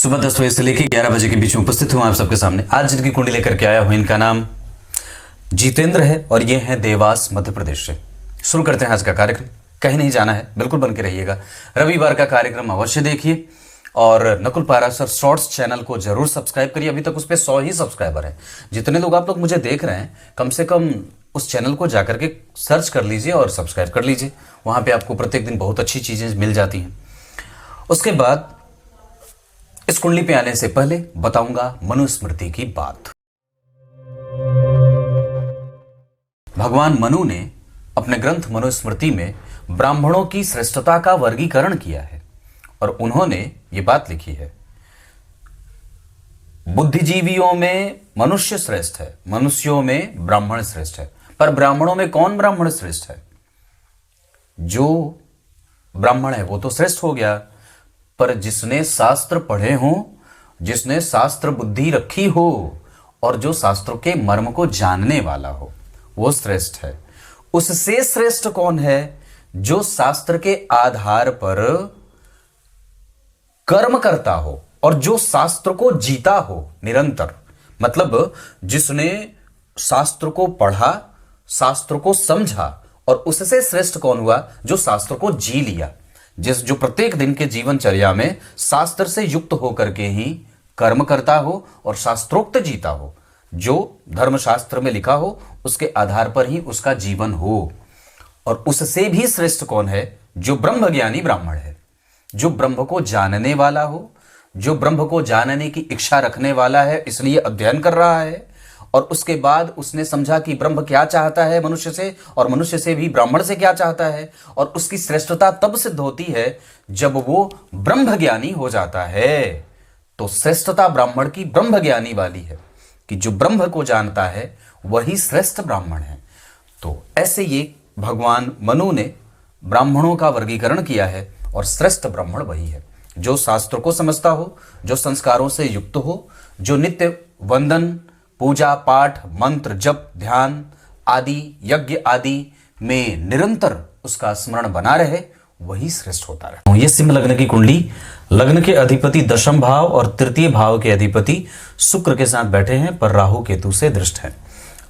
सुबह 10 बजे से लेकर 11 बजे के बीच में उपस्थित हूँ आप सबके सामने। आज जिनकी कुंडली लेकर के आया हूँ, इनका नाम जितेंद्र है और ये हैं देवास मध्य प्रदेश से। शुरू करते हैं आज का कार्यक्रम। कहीं नहीं जाना है, बिल्कुल बन के रहिएगा। रविवार का कार्यक्रम अवश्य देखिए और नकुल पाराशर शॉर्ट्स चैनल को जरूर सब्सक्राइब करिए। अभी तक उस पर 100 ही सब्सक्राइबर हैं। जितने लोग आप लोग मुझे देख रहे हैं, कम से कम उस चैनल को जाकर के सर्च कर लीजिए और सब्सक्राइब कर लीजिए। वहाँ पे आपको प्रत्येक दिन बहुत अच्छी चीज़ें मिल जाती हैं। उसके बाद इस कुंडली पे आने से पहले बताऊंगा मनुस्मृति की बात। भगवान मनु ने अपने ग्रंथ मनुस्मृति में ब्राह्मणों की श्रेष्ठता का वर्गीकरण किया है और उन्होंने ये बात लिखी है, बुद्धिजीवियों में मनुष्य श्रेष्ठ है, मनुष्यों में ब्राह्मण श्रेष्ठ है। पर ब्राह्मणों में कौन ब्राह्मण श्रेष्ठ है? जो ब्राह्मण है वो तो श्रेष्ठ हो गया, पर जिसने शास्त्र पढ़े हो, जिसने शास्त्र बुद्धि रखी हो और जो शास्त्रों के मर्म को जानने वाला हो, वो श्रेष्ठ है। उससे श्रेष्ठ कौन है? जो शास्त्र के आधार पर कर्म करता हो और जो शास्त्र को जीता हो निरंतर। मतलब जिसने शास्त्र को पढ़ा, शास्त्र को समझा, और उससे श्रेष्ठ कौन हुआ? जो शास्त्र को जी लिया, जो प्रत्येक दिन के जीवनचर्या में शास्त्र से युक्त होकर के ही कर्म करता हो और शास्त्रोक्त जीता हो, जो धर्मशास्त्र में लिखा हो उसके आधार पर ही उसका जीवन हो। और उससे भी श्रेष्ठ कौन है? जो ब्रह्मज्ञानी ब्राह्मण है, जो ब्रह्म को जानने वाला हो, जो ब्रह्म को जानने की इच्छा रखने वाला है, इसलिए अध्ययन कर रहा है और उसके बाद उसने समझा कि ब्रह्म क्या चाहता है मनुष्य से और मनुष्य से भी ब्राह्मण से क्या चाहता है। और उसकी श्रेष्ठता तब सिद्ध होती है जब वो ब्रह्मज्ञानी हो जाता है। तो श्रेष्ठता ब्राह्मण की ब्रह्मज्ञानी वाली है कि जो ब्रह्म को जानता है वही श्रेष्ठ ब्राह्मण है। तो ऐसे ये भगवान मनु ने ब्राह्मणों का वर्गीकरण किया है और श्रेष्ठ ब्राह्मण वही है जो शास्त्र को समझता हो, जो संस्कारों से युक्त हो, जो नित्य वंदन, पूजा पाठ, मंत्र जप, ध्यान आदि, यज्ञ आदि में निरंतर उसका स्मरण बना रहे, वही श्रेष्ठ होता रहे। ये सिंह लग्न की कुंडली, लग्न के अधिपति दशम भाव और तृतीय भाव के अधिपति शुक्र के साथ बैठे हैं, पर राहु केतु से दृष्ट है।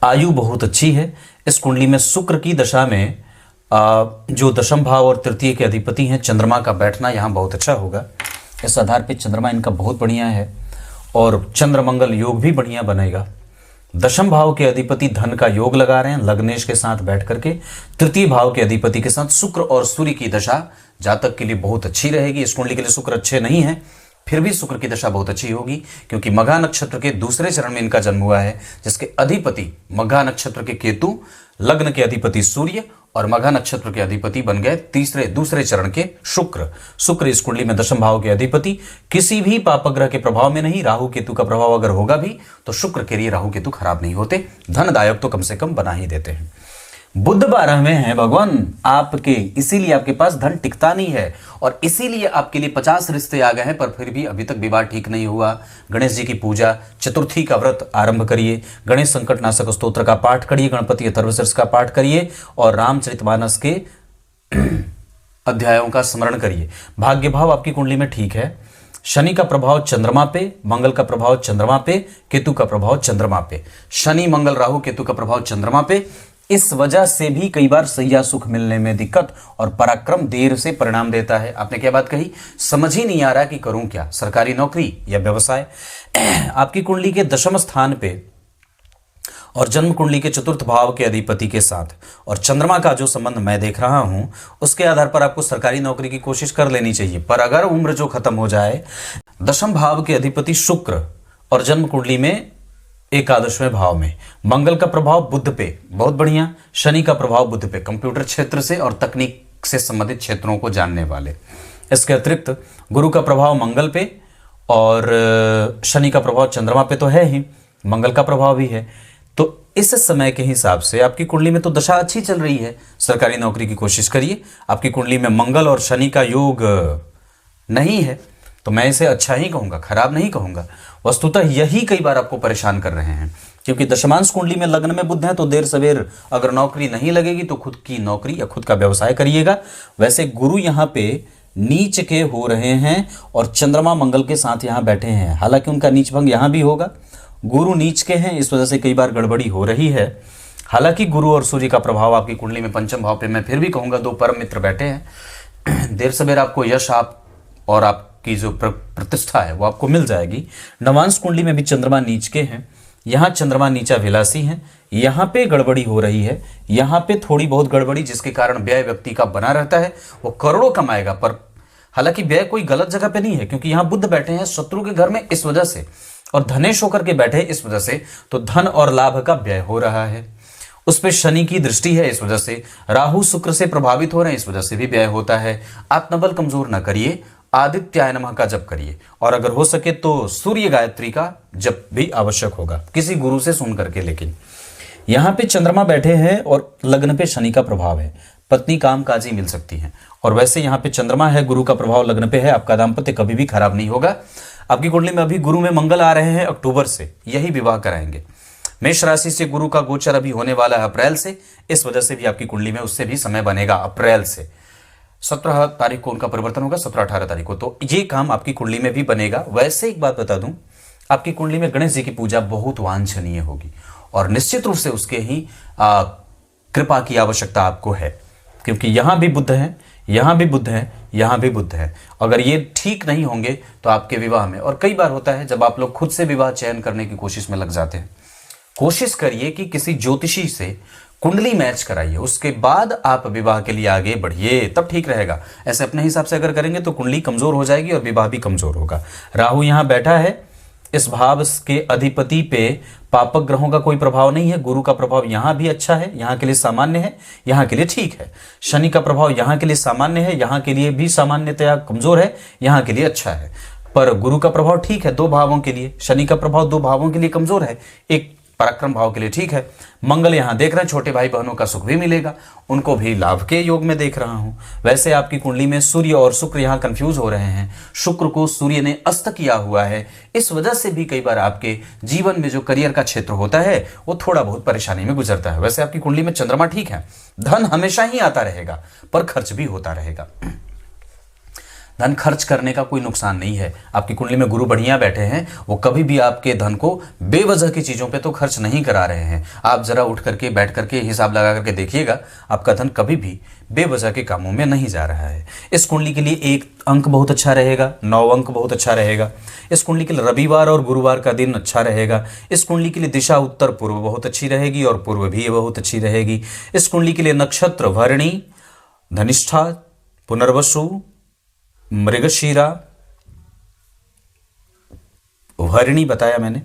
आयु बहुत अच्छी है। इस कुंडली में शुक्र की दशा में जो दशम भाव और तृतीय के अधिपति हैं, चंद्रमा का बैठना यहाँ बहुत अच्छा होगा। इस आधार पर चंद्रमा इनका बहुत बढ़िया है और चंद्र मंगल योग भी बढ़िया बनेगा। दशम भाव के अधिपति धन का योग लगा रहे हैं लग्नेश के साथ बैठ करके। तृतीय भाव के अधिपति के साथ शुक्र और सूर्य की दशा जातक के लिए बहुत अच्छी रहेगी। इस कुंडली के लिए शुक्र अच्छे नहीं है, फिर भी शुक्र की दशा बहुत अच्छी होगी क्योंकि मघा नक्षत्र के दूसरे चरण में इनका जन्म हुआ है, जिसके अधिपति मघा नक्षत्र के केतु, लग्न के अधिपति सूर्य और मघा नक्षत्र के अधिपति बन गए दूसरे चरण के शुक्र। शुक्र इस कुंडली में दशम भाव के अधिपति, किसी भी पापग्रह के प्रभाव में नहीं। राहु केतु का प्रभाव अगर होगा भी तो शुक्र के लिए राहु केतु खराब नहीं होते, धनदायक तो कम से कम बना ही देते हैं। बुध 12वें हैं भगवान आपके, इसीलिए आपके पास धन टिकता नहीं है और इसीलिए आपके लिए 50 रिश्ते आ गए हैं, पर फिर भी अभी तक विवाह ठीक नहीं हुआ। गणेश जी की पूजा, चतुर्थी का व्रत आरंभ करिए, गणेश संकटनाशक स्तोत्र का पाठ करिए, गणपति अथर्वशीर्ष का पाठ करिए और रामचरितमानस के अध्यायों का स्मरण करिए। भाग्य भाव आपकी कुंडली में ठीक है। शनि का प्रभाव चंद्रमा पे, मंगल का प्रभाव चंद्रमा पे, केतु का प्रभाव चंद्रमा पे। शनि मंगल राहु केतु का प्रभाव चंद्रमा पे, इस वजह से भी कई बार सैया सुख मिलने में दिक्कत और पराक्रम देर से परिणाम देता है। आपने क्या बात कही, समझ ही नहीं आ रहा कि करूं क्या, सरकारी नौकरी या व्यवसाय। आपकी कुंडली के दशम स्थान पे और जन्म कुंडली के चतुर्थ भाव के अधिपति के साथ और चंद्रमा का जो संबंध मैं देख रहा हूं, उसके आधार पर आपको सरकारी नौकरी की कोशिश कर लेनी चाहिए। पर अगर उम्र जो खत्म हो जाए, दशम भाव के अधिपति शुक्र और जन्म कुंडली में एकादशवें भाव में, मंगल का प्रभाव बुध पे बहुत बढ़िया, शनि का प्रभाव बुध पे, कंप्यूटर क्षेत्र से और तकनीक से संबंधित क्षेत्रों को जानने वाले। इसके अतिरिक्त गुरु का प्रभाव मंगल पे और शनि का प्रभाव चंद्रमा पे तो है ही, मंगल का प्रभाव भी है। तो इस समय के हिसाब से आपकी कुंडली में तो दशा अच्छी चल रही है, सरकारी नौकरी की कोशिश करिए। आपकी कुंडली में मंगल और शनि का योग नहीं है तो मैं इसे अच्छा ही कहूँगा, खराब नहीं कहूँगा। वस्तुतः यही कई बार आपको परेशान कर रहे हैं क्योंकि दशमांश कुंडली में लग्न में बुध है, तो देर सवेर अगर नौकरी नहीं लगेगी तो खुद की नौकरी या खुद का व्यवसाय करिएगा। वैसे गुरु यहाँ पे नीच के हो रहे हैं और चंद्रमा मंगल के साथ यहाँ बैठे हैं। हालांकि उनका नीच भंग यहाँ भी होगा, गुरु नीच के हैं, इस वजह से कई बार गड़बड़ी हो रही है। हालांकि गुरु और सूर्य का प्रभाव आपकी कुंडली में पंचम भाव पे, मैं फिर भी कहूंगा, दो परम मित्र बैठे हैं। देर सवेर आपको यश आप और आपकी जो प्रतिष्ठा है वो आपको मिल जाएगी। नवांश कुंडली में भी चंद्रमा नीच के हैं, यहाँ चंद्रमा नीचा विलासी है, यहाँ पे गड़बड़ी हो रही है, यहाँ पे थोड़ी बहुत गड़बड़ी, जिसके कारण व्यय व्यक्ति का बना रहता है। वो करोड़ों कमाएगा, पर हालांकि व्यय कोई गलत जगह पे नहीं है, क्योंकि यहाँ बुध बैठे हैं शत्रु के घर में इस वजह से, और धनेश होकर के बैठे हैं इस वजह से, तो धन और लाभ का व्यय हो रहा है। उस पर शनि की दृष्टि है, इस वजह से राहु शुक्र से प्रभावित हो रहे हैं, इस वजह से भी व्यय होता है। आत्मबल कमजोर ना करिए, आदित्याय नमः का जप करिए, और अगर हो सके तो सूर्य गायत्री का जप भी आवश्यक होगा, किसी गुरु से सुन करके। लेकिन यहाँ पे चंद्रमा बैठे हैं और लग्न पे शनि का प्रभाव है, पत्नी कामकाजी मिल सकती है। और वैसे यहाँ पे चंद्रमा है, गुरु का प्रभाव लग्न पे है, आपका दाम्पत्य कभी भी खराब नहीं होगा। आपकी कुंडली में अभी गुरु में मंगल आ रहे हैं, अक्टूबर से यही विवाह कराएंगे। मेष राशि से गुरु का गोचर अभी होने वाला है अप्रैल से, इस वजह से भी आपकी कुंडली में उससे भी समय बनेगा अप्रैल से। 17 तारीख को उनका परिवर्तन होगा, 17-18 तारीख को, तो ये काम आपकी कुंडली में भी बनेगा। वैसे एक बात बता दूं, आपकी कुंडली में गणेश जी की पूजा बहुत वांछनीय होगी, और निश्चित रूप से उसके ही कृपा की आवश्यकता आपको है, क्योंकि यहां भी बुध है, यहां भी बुध है, यहां भी बुध है। अगर ये ठीक नहीं होंगे तो आपके विवाह में, और कई बार होता है जब आप लोग खुद से विवाह चयन करने की कोशिश में लग जाते हैं, कोशिश करिए कि किसी ज्योतिषी से कुंडली मैच कराइए, उसके बाद आप विवाह के लिए आगे बढ़िए, तब ठीक रहेगा। ऐसे अपने हिसाब से अगर करेंगे तो कुंडली कमजोर हो जाएगी और विवाह भी कमजोर होगा। राहु यहां बैठा है, इस भाव के अधिपति पे पापक ग्रहों का कोई प्रभाव नहीं है। गुरु का प्रभाव यहां भी अच्छा है, यहां के लिए सामान्य है, यहां के लिए ठीक है। शनि का प्रभाव यहां के लिए सामान्य है, यहां के लिए भी सामान्यतया कमजोर है, यहां के लिए अच्छा है। पर गुरु का प्रभाव ठीक है दो भावों के लिए, शनि का प्रभाव दो भावों के लिए कमजोर है, एक पराक्रम भाव के लिए ठीक है। मंगल यहां देख रहे हैं, छोटे भाई बहनों का सुख भी मिलेगा, उनको भी लाभ के योग में देख रहा हूं। वैसे आपकी कुंडली में सूर्य और शुक्र यहां कंफ्यूज हो रहे हैं, शुक्र को सूर्य ने अस्त किया हुआ है, इस वजह से भी कई बार आपके जीवन में जो करियर का क्षेत्र होता है वो थोड़ा बहुत परेशानी में गुजरता है। वैसे आपकी कुंडली में चंद्रमा ठीक है, धन हमेशा ही आता रहेगा, पर खर्च भी होता रहेगा। धन खर्च करने का कोई नुकसान नहीं है। आपकी कुंडली में गुरु बढ़िया बैठे हैं, वो कभी भी आपके धन को बेवजह की चीजों पे तो खर्च नहीं करा रहे हैं। आप जरा उठ करके बैठ करके हिसाब लगा करके देखिएगा, आपका धन कभी भी बेवजह के कामों में नहीं जा रहा है। इस कुंडली के लिए 1 अंक बहुत अच्छा रहेगा, 9 अंक बहुत अच्छा रहेगा। इस कुंडली के लिए रविवार और गुरुवार का दिन अच्छा रहेगा। इस कुंडली के लिए दिशा उत्तर पूर्व बहुत अच्छी रहेगी और पूर्व भी बहुत अच्छी रहेगी। इस कुंडली के लिए नक्षत्र भरणी, धनिष्ठा, पुनर्वसु, मृगशीरा, भरणी बताया मैंने,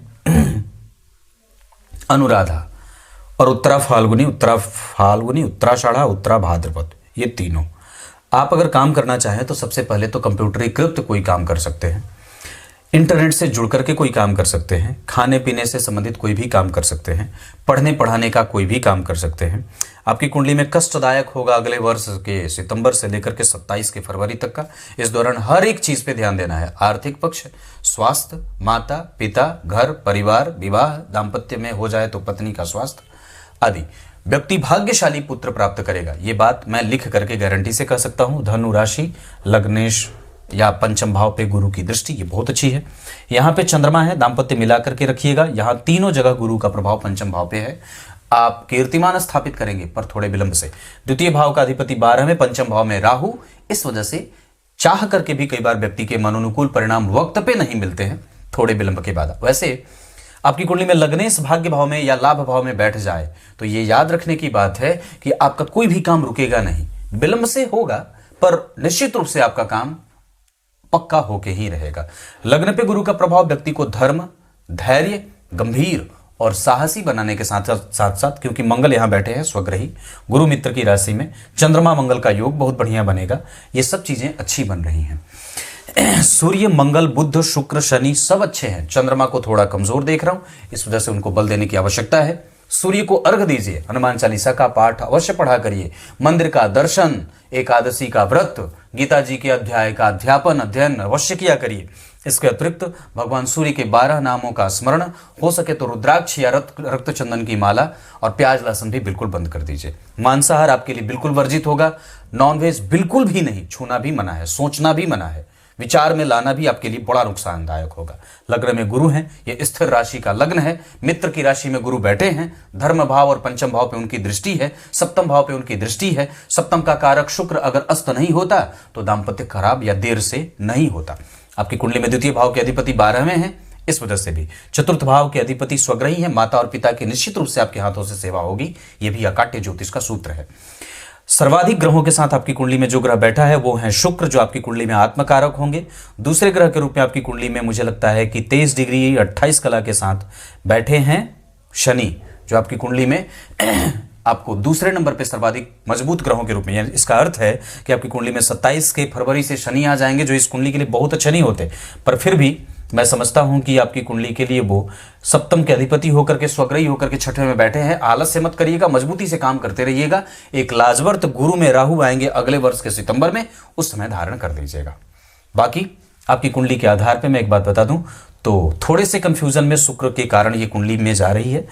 अनुराधा और उत्तरा फाल्गुनी, उत्तराषाढ़ा, उत्तरा भाद्रपद, ये तीनों। आप अगर काम करना चाहें तो सबसे पहले तो कंप्यूटरीकृत कोई काम कर सकते हैं, इंटरनेट से जुड़ करके कोई काम कर सकते हैं, खाने पीने से संबंधित कोई भी काम कर सकते हैं, पढ़ने पढ़ाने का कोई भी काम कर सकते हैं। आपकी कुंडली में कष्टदायक होगा अगले वर्ष के सितंबर से लेकर के 27 के फरवरी तक का। इस दौरान हर एक चीज पे ध्यान देना है, आर्थिक पक्ष, स्वास्थ्य, माता पिता, घर परिवार, विवाह, दाम्पत्य में हो जाए तो पत्नी का स्वास्थ्य आदि। व्यक्ति भाग्यशाली पुत्र प्राप्त करेगा, ये बात मैं लिख करके गारंटी से कह सकता हूं। धनु राशि, लग्नेश या पंचम भाव पे गुरु की दृष्टि ये बहुत अच्छी है। यहाँ पे चंद्रमा है, दाम्पत्य मिला करके रखिएगा। यहाँ तीनों जगह गुरु का प्रभाव पंचम भाव पे है। आप कीर्तिमान स्थापित करेंगे पर थोड़े विलंब से। द्वितीय भाव का अधिपति 12 में, पंचम भाव में राहु, इस वजह से चाह करके भी कई बार व्यक्ति के मनोनुकूल परिणाम वक्त पे नहीं मिलते हैं, थोड़े विलंब के बाद। वैसे आपकी कुंडली में लग्नेश भाग्य भाव में या लाभ भाव में बैठ जाए तो ये याद रखने की बात है कि आपका कोई भी काम रुकेगा नहीं, विलंब से होगा पर निश्चित रूप से आपका काम पक्का होके ही रहेगा। लग्न पे गुरु का प्रभाव व्यक्ति को धर्म, धैर्य, गंभीर और साहसी बनाने के साथ साथ क्योंकि मंगल यहां बैठे हैं स्वग्रही गुरु मित्र की राशि में, चंद्रमा मंगल का योग बहुत बढ़िया बनेगा। ये सब चीजें अच्छी बन रही हैं। सूर्य, मंगल, बुध, शुक्र, शनि सब अच्छे हैं। चंद्रमा को थोड़ा कमजोर देख रहा हूं, इस वजह से उनको बल देने की आवश्यकता है। सूर्य को अर्घ दीजिए, हनुमान चालीसा का पाठ अवश्य पढ़ा करिए, मंदिर का दर्शन, एकादशी का व्रत, गीता जी के अध्याय का अध्यापन अध्ययन अवश्य किया करिए। इसके अतिरिक्त भगवान सूर्य के 12 नामों का स्मरण, हो सके तो रुद्राक्ष या रक्त चंदन की माला, और प्याज लहसुन भी बिल्कुल बंद कर दीजिए। मांसाहार आपके लिए बिल्कुल वर्जित होगा, नॉनवेज बिल्कुल भी नहीं, छूना भी मना है, सोचना भी मना है, विचार में लाना भी आपके लिए बड़ा नुकसानदायक होगा। लग्न में गुरु हैं, ये स्थिर राशि का लग्न है, मित्र की राशि में गुरु बैठे हैं, धर्म भाव और पंचम भाव पे उनकी दृष्टि है, सप्तम भाव पे उनकी दृष्टि है। सप्तम का कारक शुक्र अगर अस्त नहीं होता तो दाम्पत्य खराब या देर से नहीं होता। आपकी कुंडली में द्वितीय भाव के अधिपति 12वें हैं, इस वजह से भी चतुर्थ भाव के अधिपति स्वग्रही है, माता और पिता की निश्चित रूप से आपके हाथों से सेवा होगी, यह भी अकाट्य ज्योतिष का सूत्र है। सर्वाधिक ग्रहों के साथ आपकी कुंडली में जो ग्रह बैठा है वो है शुक्र, जो आपकी कुंडली में आत्मकारक होंगे। दूसरे ग्रह के रूप में आपकी कुंडली में मुझे लगता है कि 23 डिग्री 28 कला के साथ बैठे हैं शनि, जो आपकी कुंडली में आपको दूसरे नंबर पे सर्वाधिक मजबूत ग्रहों के रूप में, यानी इसका अर्थ है कि आपकी कुंडली में 27 के फरवरी से शनि आ जाएंगे, जो इस कुंडली के लिए बहुत अच्छे नहीं होते, पर फिर भी मैं समझता हूं कि आपकी कुंडली के लिए वो सप्तम के अधिपति होकर के स्वग्रही होकर के छठे में बैठे हैं। आलस्य मत करिएगा, मजबूती से काम करते रहिएगा। एक लाजवर्त गुरु में राहु आएंगे अगले वर्ष के सितंबर में, उस समय धारण कर दीजिएगा। बाकी आपकी कुंडली के आधार पर मैं एक बात बता दूं तो थोड़े से कंफ्यूजन में शुक्र के कारण ये कुंडली में जा रही है।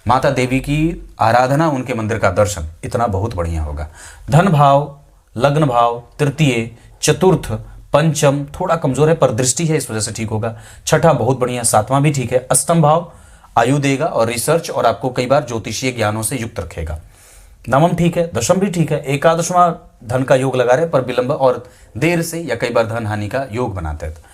माता देवी की आराधना, उनके मंदिर का दर्शन, इतना बहुत बढ़िया होगा। धन भाव, लग्न भाव, तृतीय, चतुर्थ, पंचम थोड़ा कमजोर है पर दृष्टि है, इस वजह से ठीक होगा। छठा बहुत बढ़िया, सातवां भी ठीक है। अष्टम भाव आयु देगा और रिसर्च और आपको कई बार ज्योतिषीय ज्ञानों से युक्त रखेगा। नवम ठीक है, दशम भी ठीक है। एकादशवां धन का योग लगा रहे पर विलंब और देर से या कई बार धन हानि का योग बनाते हैं।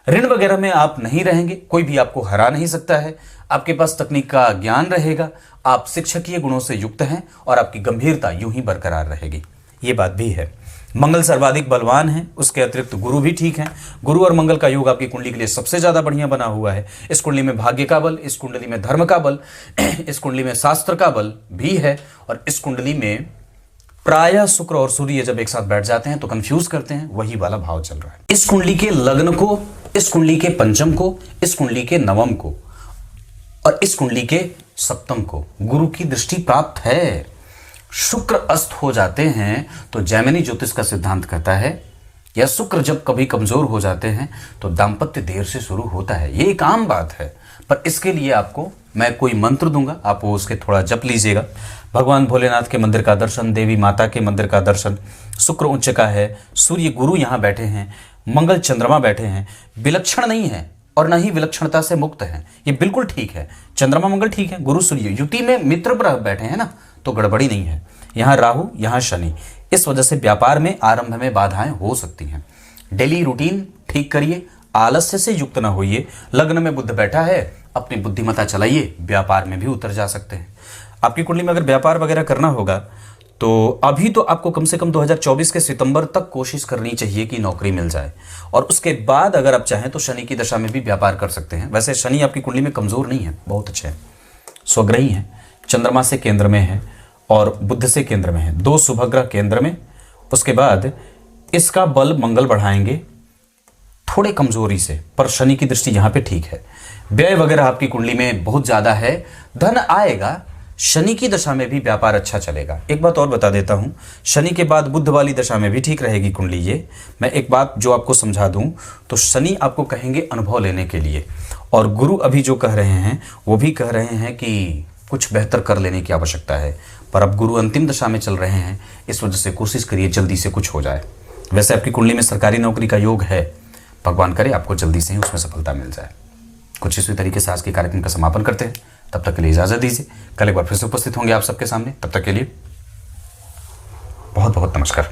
ऋण वगैरह में आप नहीं रहेंगे, कोई भी आपको हरा नहीं सकता है। आपके पास तकनीक का ज्ञान रहेगा, आप शिक्षकीय गुणों से युक्त हैं और आपकी गंभीरता यूं ही बरकरार रहेगी, ये बात भी है। मंगल सर्वाधिक बलवान है, उसके अतिरिक्त गुरु भी ठीक है। गुरु और मंगल का योग आपकी कुंडली के लिए सबसे ज्यादा बढ़िया बना हुआ है। इस कुंडली में भाग्य का बल, इस कुंडली में धर्म का बल, इस कुंडली में शास्त्र का बल भी है, और इस कुंडली में प्रायः शुक्र और सूर्य जब एक साथ बैठ जाते हैं तो कंफ्यूज करते हैं, वही वाला भाव चल रहा है। इस कुंडली के लग्न को, इस कुंडली के पंचम को, इस कुंडली के नवम को और इस कुंडली के सप्तम को गुरु की दृष्टि प्राप्त है। शुक्र अस्त हो जाते हैं तो जैमिनी ज्योतिष का सिद्धांत कहता है, या शुक्र जब कभी कमजोर हो जाते हैं तो दाम्पत्य देर से शुरू होता है। ये एक आम बात है, पर इसके लिए आपको मैं कोई मंत्र दूंगा, आप वो उसके थोड़ा जप लीजिएगा। भगवान भोलेनाथ के मंदिर का दर्शन, देवी माता के मंदिर का दर्शन। शुक्र उच्च का है, सूर्य गुरु यहाँ बैठे हैं, मंगल चंद्रमा बैठे हैं, विलक्षण नहीं है और न ही विलक्षणता से मुक्त है, ये बिल्कुल ठीक है। चंद्रमा मंगल ठीक है, गुरु सूर्य युति में मित्र ग्रह बैठे हैं ना, तो गड़बड़ी नहीं है। यहाँ राहु, यहाँ शनि, इस वजह से व्यापार में आरंभ में बाधाएं हो सकती हैं। डेली रूटीन ठीक करिए, आलस्य से युक्त ना होइए। लग्न में बुध बैठा है, अपनी बुद्धिमत्ता चलाइए, व्यापार में भी उतर जा सकते हैं। आपकी कुंडली में अगर व्यापार वगैरह करना होगा तो अभी तो आपको कम से कम 2024 के सितंबर तक कोशिश करनी चाहिए कि नौकरी मिल जाए, और उसके बाद अगर आप चाहें तो शनि की दशा में भी व्यापार कर सकते हैं। वैसे शनि आपकी कुंडली में कमजोर नहीं है, बहुत अच्छे हैं, स्वग्रही हैं, चंद्रमा से केंद्र में है और बुध से केंद्र में है, 2 शुभ ग्रह केंद्र में। उसके बाद इसका बल मंगल बढ़ाएंगे थोड़े कमजोरी से, पर शनि की दृष्टि यहाँ पे ठीक है। व्यय वगैरह आपकी कुंडली में बहुत ज्यादा है, धन आएगा, शनि की दशा में भी व्यापार अच्छा चलेगा। एक बात और बता देता हूं, शनि के बाद बुध वाली दशा में भी ठीक रहेगी कुंडली। ये मैं एक बात जो आपको समझा दूं तो शनि आपको कहेंगे अनुभव लेने के लिए, और गुरु अभी जो कह रहे हैं वो भी कह रहे हैं कि कुछ बेहतर कर लेने की आवश्यकता है, पर अब गुरु अंतिम दशा में चल रहे हैं, इस वजह से कोशिश करिए जल्दी से कुछ हो जाए। वैसे आपकी कुंडली में सरकारी नौकरी का योग है, भगवान करे आपको जल्दी से ही उसमें सफलता मिल जाए। कुछ इसी तरीके से आज के कार्यक्रम का समापन करते हैं, तब तक के लिए इजाजत दीजिए। कल एक बार फिर से उपस्थित होंगे आप सबके सामने, तब तक के लिए बहुत बहुत नमस्कार।